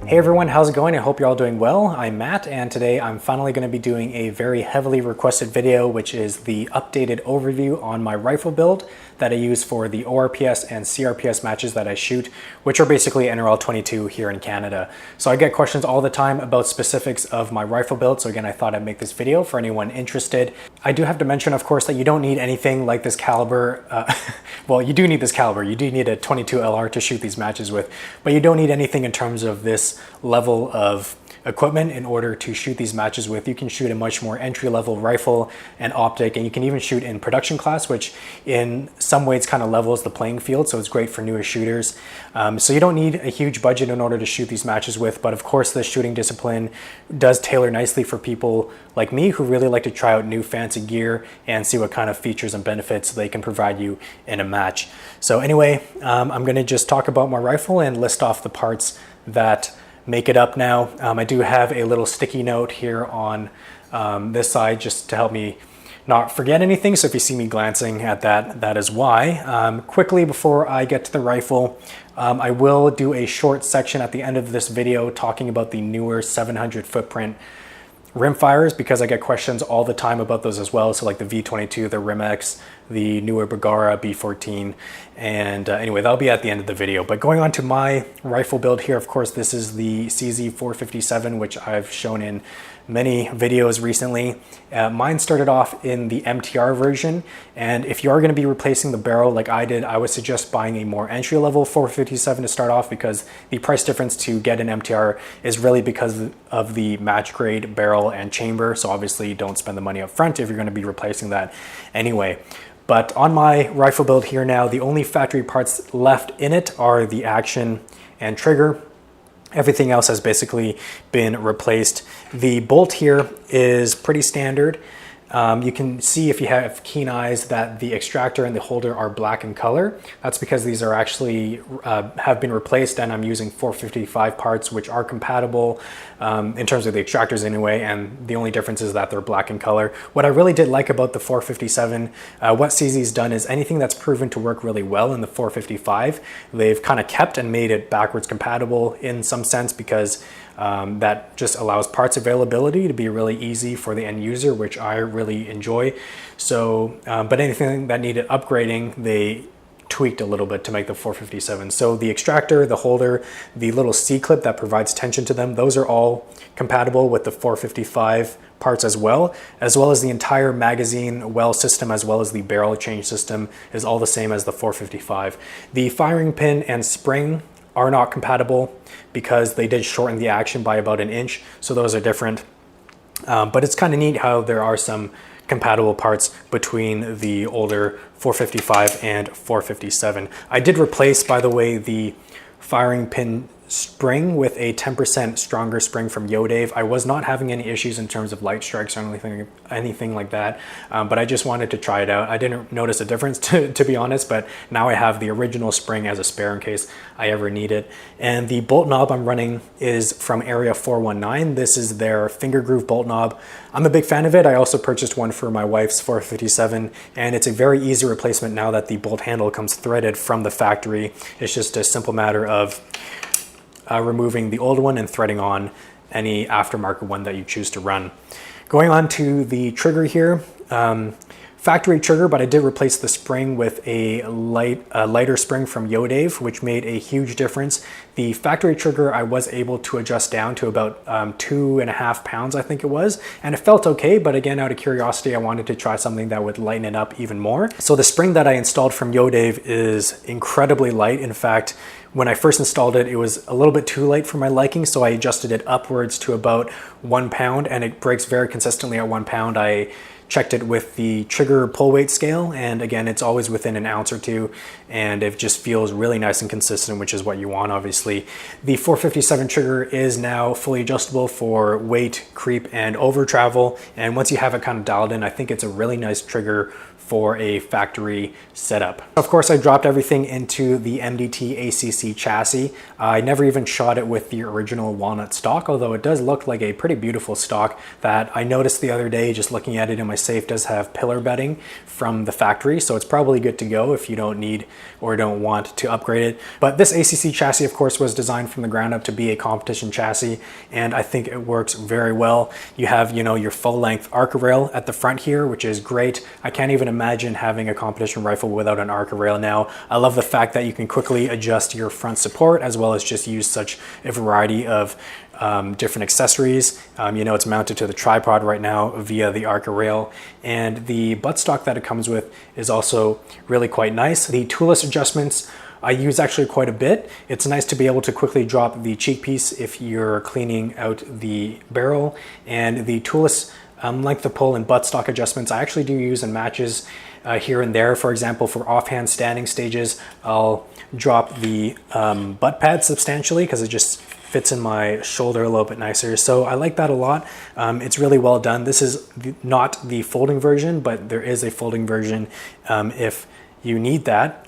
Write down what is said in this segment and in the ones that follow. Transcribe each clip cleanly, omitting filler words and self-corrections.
Hey everyone, how's it going? I hope you're all doing well. I'm Matt, and today I'm finally going to be doing a very heavily requested video, which is the updated overview on my rifle build that I use for the ORPS and CRPS matches that I shoot, which are basically NRL 22 here in Canada. So I get questions all the time about specifics of my rifle build, so again, I thought I'd make this video for anyone interested. I do have to mention, of course, that you don't need anything like this caliber. Well, you do need this caliber. You do need a 22 LR to shoot these matches with, but you don't need anything in terms of this level of equipment in order to shoot these matches with. You can shoot a much more entry-level rifle and optic, and you can even shoot in production class, which in some ways kind of levels the playing field, so it's great for newer shooters. So you don't need a huge budget in order to shoot these matches with, but of course the shooting discipline does tailor nicely for people like me who really like to try out new fancy gear and see what kind of features and benefits they can provide you in a match. So anyway, I'm going to just talk about my rifle and list off the parts that make it up now. I do have a little sticky note here on this side just to help me not forget anything. So if you see me glancing at that, that is why. Quickly before I get to the rifle, I will do a short section at the end of this video talking about the newer 700 footprint rimfires, because I get questions all the time about those as well. So like the V22, the RimX, the newer Bergara B14, and anyway, that'll be at the end of the video. But going on to my rifle build here, of course, this is the CZ 457, which I've shown in many videos recently. Mine started off in the MTR version, and if you are going to be replacing the barrel like I did, I would suggest buying a more entry-level 457 to start off, because the price difference to get an MTR is really because of the match grade barrel and chamber. So obviously don't spend the money up front if you're going to be replacing that anyway. But on my rifle build here now, the only factory parts left in it are the action and trigger. Everything else has basically been replaced. The bolt here is pretty standard. You can see if you have keen eyes that the extractor and the holder are black in color. That's because these are actually have been replaced, and I'm using 455 parts, which are compatible in terms of the extractors anyway, and the only difference is that they're black in color. What I really did like about the 457, what CZ's done is anything that's proven to work really well in the 455, they've kind of kept and made it backwards compatible in some sense, because that just allows parts availability to be really easy for the end user, which I really enjoy. So, but anything that needed upgrading, they tweaked a little bit to make the 457. So the extractor, the holder, the little C-clip that provides tension to them, those are all compatible with the 455 parts as well as the entire magazine well system, as well as the barrel change system is all the same as the 455. The firing pin and spring are not compatible because they did shorten the action by about an inch, so those are different. But it's kind of neat how there are some compatible parts between the older 455 and 457. I did replace, by the way, the firing pin spring with a 10% stronger spring from Yodave. I was not having any issues in terms of light strikes or anything like that, but I just wanted to try it out. I didn't notice a difference to be honest, but now I have the original spring as a spare in case I ever need it. And the bolt knob I'm running is from Area 419. This is their finger groove bolt knob. I'm a big fan of it. I also purchased one for my wife's 457, and it's a very easy replacement now that the bolt handle comes threaded from the factory. It's just a simple matter of removing the old one and threading on any aftermarket one that you choose to run. Going on to the trigger here, factory trigger, but I did replace the spring with a lighter spring from Yodave, which made a huge difference. The factory trigger I was able to adjust down to about 2.5 pounds, I think it was, and it felt okay, but again, out of curiosity, I wanted to try something that would lighten it up even more. So the spring that I installed from Yodave is incredibly light. In fact, when I first installed it, it was a little bit too light for my liking, so I adjusted it upwards to about 1 pound, and it breaks very consistently at 1 pound. I checked it with the trigger pull weight scale, and again, it's always within an ounce or two, and it just feels really nice and consistent, which is what you want, obviously. The 457 trigger is now fully adjustable for weight, creep, and over travel, and once you have it kind of dialed in, I think it's a really nice trigger for a factory setup. Of course, I dropped everything into the MDT ACC chassis. I never even shot it with the original walnut stock, although it does look like a pretty beautiful stock that I noticed the other day just looking at it in my safe does have pillar bedding from the factory, so it's probably good to go if you don't need or don't want to upgrade it. But this ACC chassis, of course, was designed from the ground up to be a competition chassis, and I think it works very well. You have, you know, your full-length Arca rail at the front here, which is great. I can't even imagine having a competition rifle without an Arca rail now. I love the fact that you can quickly adjust your front support as well as just use such a variety of different accessories. You know, it's mounted to the tripod right now via the Arca rail, and the buttstock that it comes with is also really quite nice. The toolless adjustments I use actually quite a bit. It's nice to be able to quickly drop the cheek piece if you're cleaning out the barrel, and the toolless length of pull and buttstock adjustments I actually do use in matches here and there. For example, for offhand standing stages, I'll drop the butt pad substantially because it just fits in my shoulder a little bit nicer. So I like that a lot. It's really well done. This is not the folding version, but there is a folding version if you need that.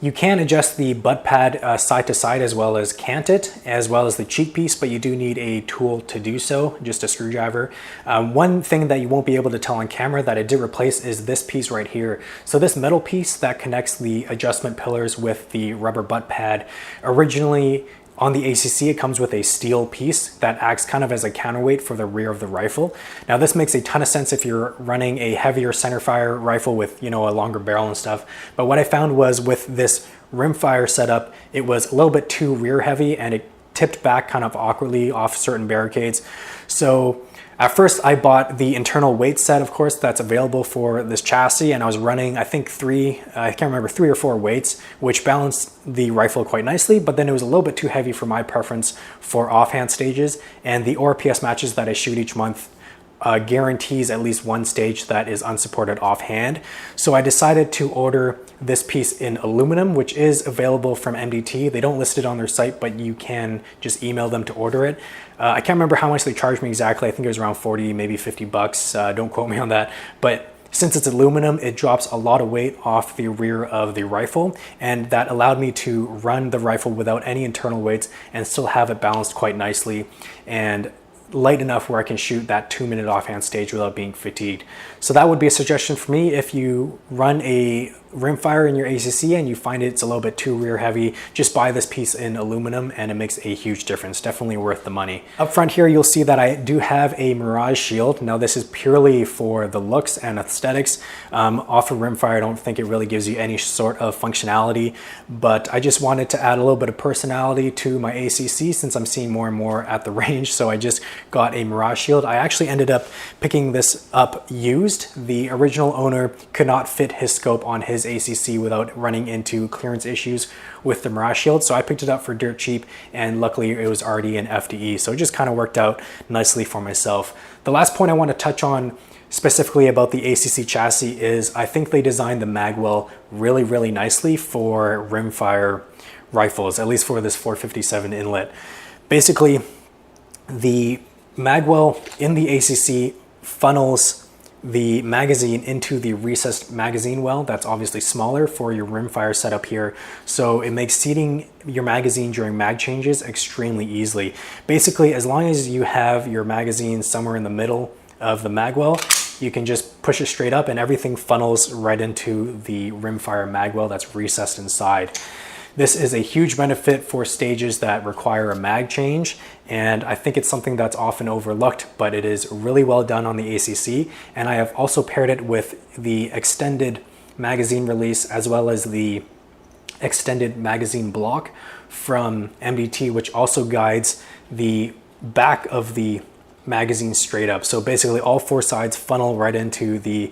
You can adjust the butt pad side to side as well as cant it, as well as the cheek piece, but you do need a tool to do so, just a screwdriver. One thing that you won't be able to tell on camera that I did replace is this piece right here. So this metal piece that connects the adjustment pillars with the rubber butt pad, originally on the ACC, it comes with a steel piece that acts kind of as a counterweight for the rear of the rifle. Now this makes a ton of sense if you're running a heavier centerfire rifle with, you know, a longer barrel and stuff. But what I found was with this rimfire setup, it was a little bit too rear heavy and it tipped back kind of awkwardly off certain barricades. So at first I bought the internal weight set, of course, that's available for this chassis, and I was running, I think three or four weights, which balanced the rifle quite nicely, but then it was a little bit too heavy for my preference for offhand stages, and the ORPS matches that I shoot each month guarantees at least one stage that is unsupported offhand. So I decided to order this piece in aluminum, which is available from MDT. They don't list it on their site, but you can just email them to order it. I can't remember how much they charged me exactly. I think it was around 40, maybe 50 bucks. Don't quote me on that. But since it's aluminum, it drops a lot of weight off the rear of the rifle, and that allowed me to run the rifle without any internal weights and still have it balanced quite nicely and light enough where I can shoot that 2-minute offhand stage without being fatigued. So that would be a suggestion for me. If you run a rimfire in your ACC and you find it's a little bit too rear heavy, just buy this piece in aluminum and it makes a huge difference. Definitely worth the money. Up front here, you'll see that I do have a Mirage shield. Now this is purely for the looks and aesthetics. Off of rimfire, I don't think it really gives you any sort of functionality, but I just wanted to add a little bit of personality to my ACC since I'm seeing more and more at the range. So I just got a Mirage shield. I actually ended up picking this up used. The original owner could not fit his scope on his ACC without running into clearance issues with the Mirage shield, so I picked it up for dirt cheap, and luckily it was already in FDE, so it just kind of worked out nicely for myself. The last point I want to touch on specifically about the ACC chassis is I think they designed the magwell really nicely for rimfire rifles, at least for this 457 inlet. Basically, the magwell in the ACC funnels the magazine into the recessed magazine well that's obviously smaller for your rimfire setup here, so it makes seating your magazine during mag changes extremely easily. Basically, as long as you have your magazine somewhere in the middle of the magwell, you can just push it straight up and everything funnels right into the rimfire magwell that's recessed inside. This is a huge benefit for stages that require a mag change, and I think it's something that's often overlooked, but it is really well done on the ACC. And I have also paired it with the extended magazine release as well as the extended magazine block from MDT, which also guides the back of the magazine straight up. So basically all four sides funnel right into the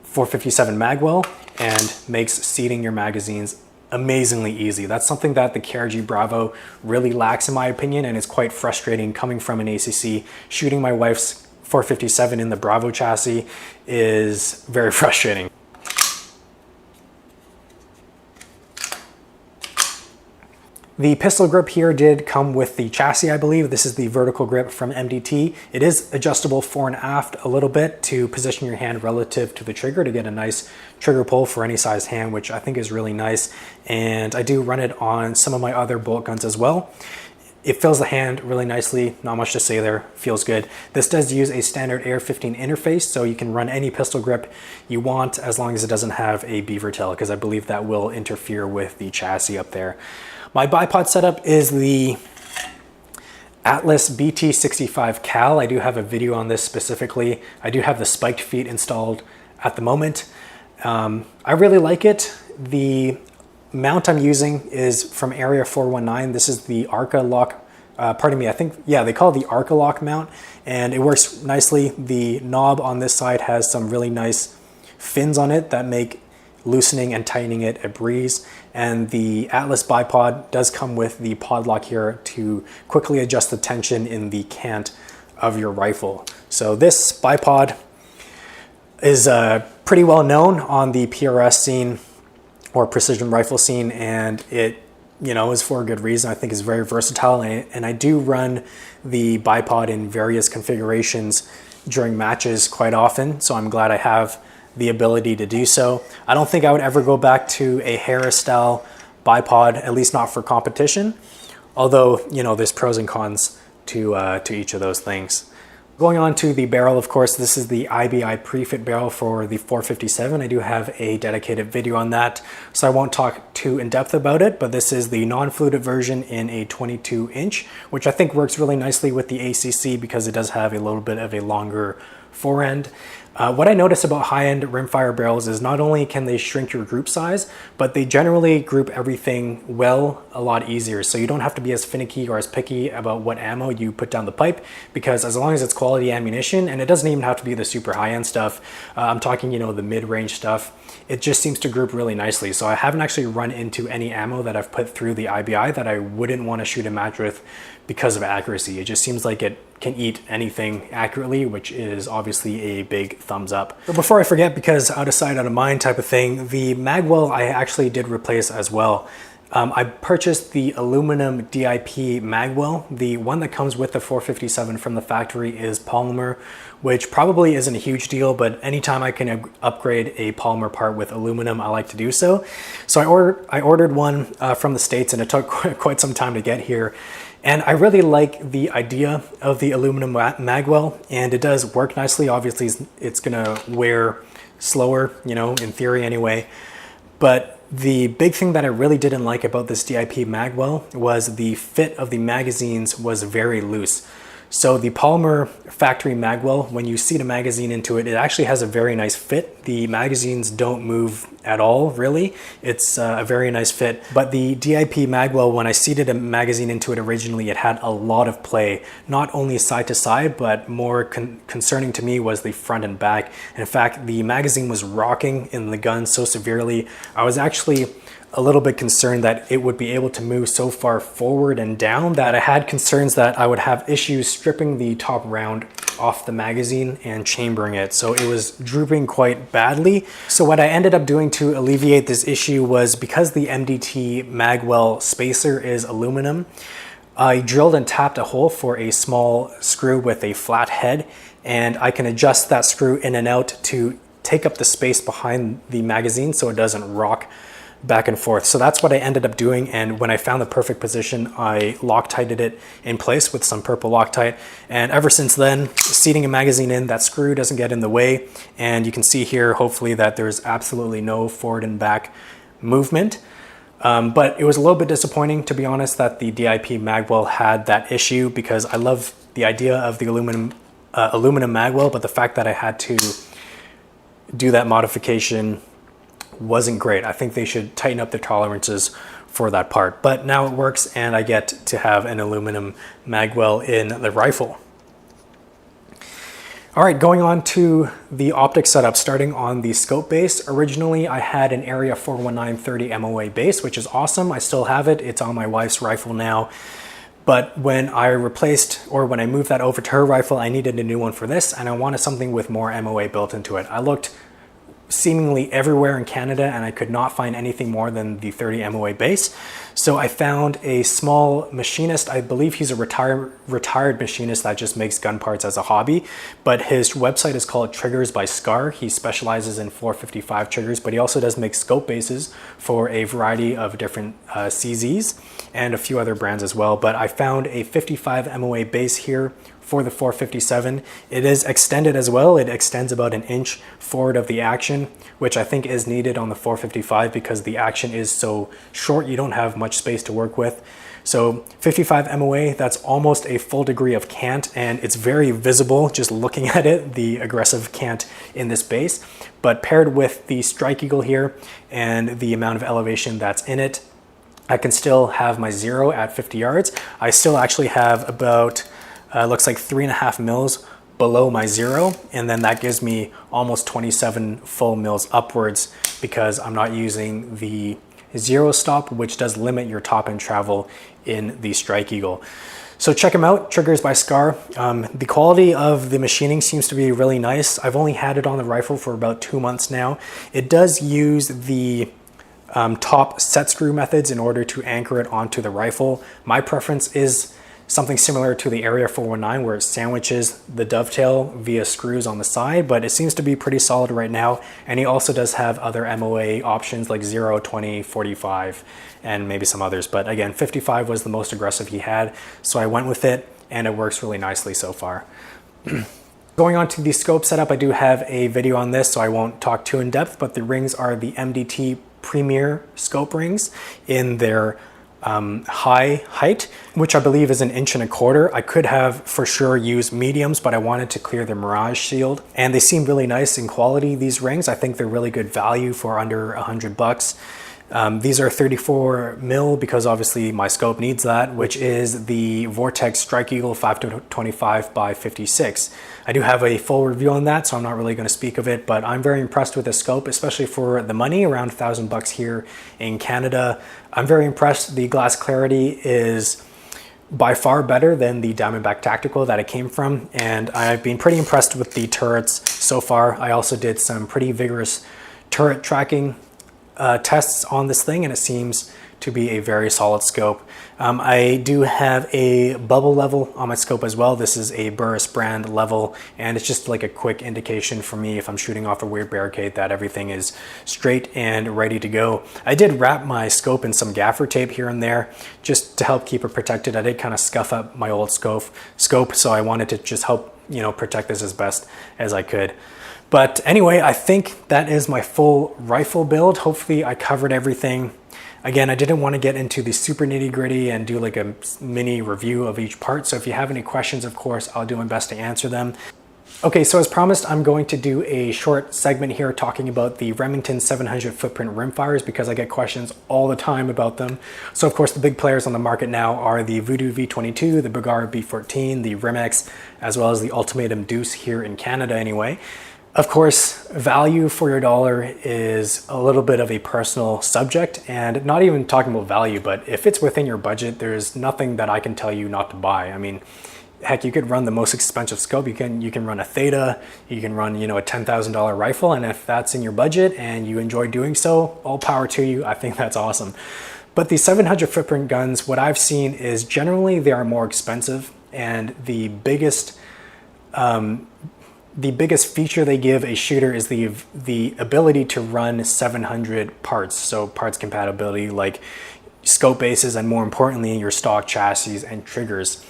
457 magwell and makes seating your magazines amazingly easy. That's something that the KRG Bravo really lacks in my opinion, and it's quite frustrating coming from an ACC. Shooting my wife's 457 in the Bravo chassis is very frustrating. The pistol grip here did come with the chassis, I believe. This is the vertical grip from MDT. It is adjustable fore and aft a little bit to position your hand relative to the trigger to get a nice trigger pull for any size hand, which I think is really nice. And I do run it on some of my other bolt guns as well. It fills the hand really nicely, not much to say there, feels good. This does use a standard AR-15 interface, so you can run any pistol grip you want as long as it doesn't have a beaver tail, because I believe that will interfere with the chassis up there. My bipod setup is the Atlas BT65 Cal. I do have a video on this specifically. I do have the spiked feet installed at the moment. I really like it. The mount I'm using is from Area 419. This is the Arcalock, pardon me, I think, yeah, they call it the Arcalock mount, and it works nicely. The knob on this side has some really nice fins on it that make loosening and tightening it a breeze. And the Atlas bipod does come with the pod lock here to quickly adjust the tension in the cant of your rifle. So this bipod is pretty well known on the PRS scene or precision rifle scene, and it, you know, is for a good reason. I think it's very versatile, and I do run the bipod in various configurations during matches quite often, so I'm glad I have the ability to do so. I don't think I would ever go back to a Harris style bipod, at least not for competition, although, you know, there's pros and cons to each of those things. Going on to the barrel, of course, this is the IBI prefit barrel for the 457. I do have a dedicated video on that, so I won't talk too in depth about it, but this is the non-fluted version in a 22-inch, which I think works really nicely with the ACC because it does have a little bit of a longer forend. What I notice about high-end rimfire barrels is not only can they shrink your group size, but they generally group everything well a lot easier. So you don't have to be as finicky or as picky about what ammo you put down the pipe, because as long as it's quality ammunition, and it doesn't even have to be the super high-end stuff, I'm talking, you know, the mid-range stuff, it just seems to group really nicely. So I haven't actually run into any ammo that I've put through the IBI that I wouldn't want to shoot a match with because of accuracy. It just seems like it can eat anything accurately, which is obviously a big thumbs up. But before I forget, because out of sight, out of mind type of thing, the magwell I actually did replace as well. I purchased the aluminum DIP magwell. The one that comes with the 457 from the factory is polymer, which probably isn't a huge deal, but anytime I can upgrade a polymer part with aluminum, I like to do so. So I ordered one from the States, and it took quite some time to get here. And I really like the idea of the aluminum magwell, and it does work nicely. Obviously, it's gonna wear slower, you know, in theory anyway. But the big thing that I really didn't like about this DIP magwell was the fit of the magazines was very loose. So the polymer factory magwell, when you seat a magazine into it, it actually has a very nice fit. The magazines don't move at all, really. It's a very nice fit. But the DIP magwell, when I seated a magazine into it originally, it had a lot of play, not only side to side, but more concerning to me was the front and back. In fact, the magazine was rocking in the gun so severely, I was actually a little bit concerned that it would be able to move so far forward and down that I had concerns that I would have issues stripping the top round off the magazine and chambering it. So it was drooping quite badly. So what I ended up doing to alleviate this issue was, because the MDT magwell spacer is aluminum, I drilled and tapped a hole for a small screw with a flat head, and I can adjust that screw in and out to take up the space behind the magazine so it doesn't rock back and forth. So that's what I ended up doing, and when I found the perfect position, I Loctited it in place with some purple Loctite, and ever since then, seating a magazine in, that screw doesn't get in the way, and you can see here, hopefully, that there's absolutely no forward and back movement. But it was a little bit disappointing, to be honest, that the DIP magwell had that issue, because I love the idea of the aluminum magwell, but the fact that I had to do that modification wasn't great. I think they should tighten up their tolerances for that part. But now it works, and I get to have an aluminum magwell in the rifle. All right, going on to the optic setup, starting on the scope base. Originally, I had an Area 419/30 MOA base, which is awesome. I still have it. It's on my wife's rifle now. But when I when I moved that over to her rifle, I needed a new one for this, and I wanted something with more MOA built into it. I looked seemingly everywhere in Canada, and I could not find anything more than the 30 MOA base. So I found a small machinist. I believe he's a retired machinist that just makes gun parts as a hobby, but his website is called Triggers by Scar. He specializes in 455 triggers, but he also does make scope bases for a variety of different CZs and a few other brands as well. But I found a 55 MOA base here for the 457. It is extended as well. It extends about an inch forward of the action, which I think is needed on the 455 because the action is so short, you don't have much space to work with. So 55 MOA, that's almost a full degree of cant, and it's very visible just looking at it, the aggressive cant in this base. But paired with the Strike-Eagle here and the amount of elevation that's in it, I can still have my zero at 50 yards. I still actually have about looks like 3.5 mils below my zero, and then that gives me almost 27 full mils upwards because I'm not using the zero stop, which does limit your top end travel in the Strike-Eagle. So check them out, Triggers by Scar. The quality of the machining seems to be really nice. I've only had it on the rifle for about 2 months now. It does use the top set screw methods in order to anchor it onto the rifle. My preference is something similar to the Area 419 where it sandwiches the dovetail via screws on the side, but it seems to be pretty solid right now. And he also does have other MOA options like 0, 20, 45, and maybe some others. But again, 55 was the most aggressive he had, so I went with it, and it works really nicely so far. Going on to the scope setup, I do have a video on this, so I won't talk too in depth, but the rings are the MDT Premier scope rings in their high height, which I believe is 1.25 inches. I could have for sure used mediums, but I wanted to clear the Mirage shield, and they seem really nice in quality, these rings. I think they're really good value for under $100. These are 34 mil because obviously my scope needs that, which is the Vortex Strike-Eagle 525 by 56. I do have a full review on that, so I'm not really going to speak of it, but I'm very impressed with the scope, especially for the money, around $1,000 here in Canada. I'm very impressed. The glass clarity is by far better than the Diamondback Tactical that it came from, and I've been pretty impressed with the turrets so far. I also did some pretty vigorous turret tracking tests on this thing, and it seems to be a very solid scope. I do have a bubble level on my scope as well. This is a Burris brand level, and it's just like a quick indication for me if I'm shooting off a weird barricade that everything is straight and ready to go. I did wrap my scope in some gaffer tape here and there just to help keep it protected. I did kind of scuff up my old scope, so I wanted to just help, you know, protect this as best as I could. But anyway, I think that is my full rifle build. Hopefully I covered everything. Again, I didn't want to get into the super nitty gritty and do like a mini review of each part. So if you have any questions, of course, I'll do my best to answer them. Okay, so as promised, I'm going to do a short segment here talking about the Remington 700 footprint rimfires because I get questions all the time about them. So of course, the big players on the market now are the Voodoo V22, the Bergara B14, the Rimex, as well as the Ultimatum Deuce here in Canada anyway. Of course, value for your dollar is a little bit of a personal subject, and not even talking about value, but if it's within your budget, there's nothing that I can tell you not to buy. I mean, heck, you could run the most expensive scope. You can run a Theta, you can run, you know, a $10,000 rifle, and if that's in your budget and you enjoy doing so, all power to you. I think that's awesome. But the 700 footprint guns, what I've seen is generally they are more expensive, and the biggest feature they give a shooter is the ability to run 700 parts, so parts compatibility like scope bases and more importantly your stock chassis and triggers.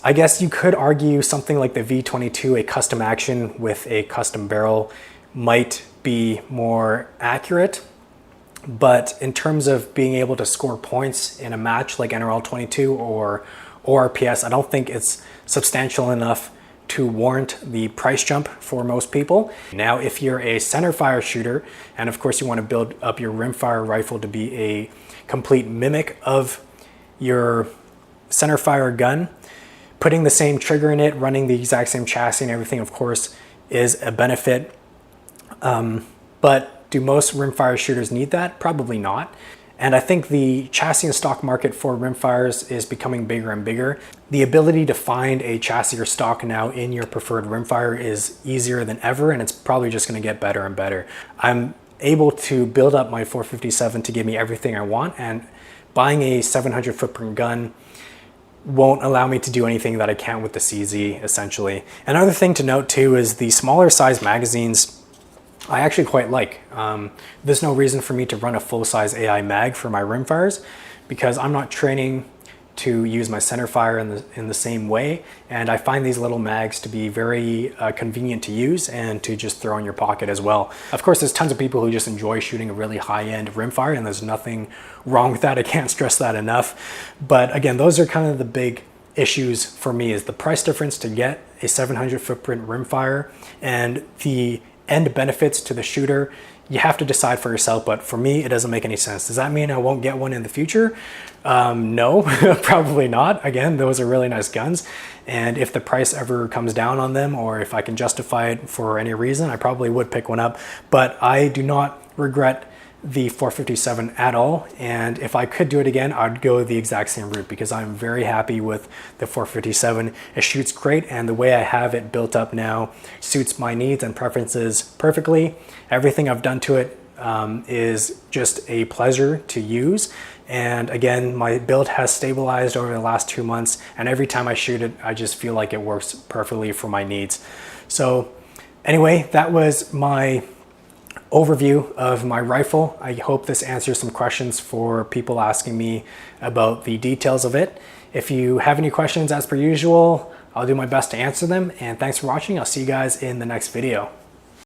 I guess you could argue something like the V22, a custom action with a custom barrel, might be more accurate, but in terms of being able to score points in a match like NRL 22 or ORPS, I don't think it's substantial enough to warrant the price jump for most people. Now, if you're a centerfire shooter, and of course you want to build up your rimfire rifle to be a complete mimic of your centerfire gun, putting the same trigger in it, running the exact same chassis and everything, of course, is a benefit. But do most rimfire shooters need that? Probably not. And I think the chassis and stock market for rimfires is becoming bigger and bigger. The ability to find a chassis or stock now in your preferred rimfire is easier than ever, and it's probably just going to get better and better. I'm able to build up my 457 to give me everything I want, and buying a 700 footprint gun won't allow me to do anything that I can't with the CZ, essentially. Another thing to note too is the smaller size magazines I actually quite like. There's no reason for me to run a full-size AI mag for my rimfires because I'm not training to use my center fire in the same way, and I find these little mags to be very convenient to use and to just throw in your pocket as well. Of course, there's tons of people who just enjoy shooting a really high-end rimfire, and there's nothing wrong with that. I can't stress that enough. But again, those are kind of the big issues for me, is the price difference to get a 700 footprint rimfire and the end benefits to the shooter. You have to decide for yourself, but for me, it doesn't make any sense. Does that mean I won't get one in the future? No, probably not. Again, those are really nice guns. And if the price ever comes down on them, or if I can justify it for any reason, I probably would pick one up. But I do not regret the 457 at all, and if I could do it again, I'd go the exact same route because I'm very happy with the 457. It shoots great, and the way I have it built up now suits my needs and preferences perfectly. Everything I've done to it is just a pleasure to use, and again, my build has stabilized over the last 2 months, and every time I shoot it, I just feel like it works perfectly for my needs. So anyway, that was my overview of my rifle. I hope this answers some questions for people asking me about the details of it. If you have any questions, as per usual, I'll do my best to answer them, and thanks for watching. I'll see you guys in the next video.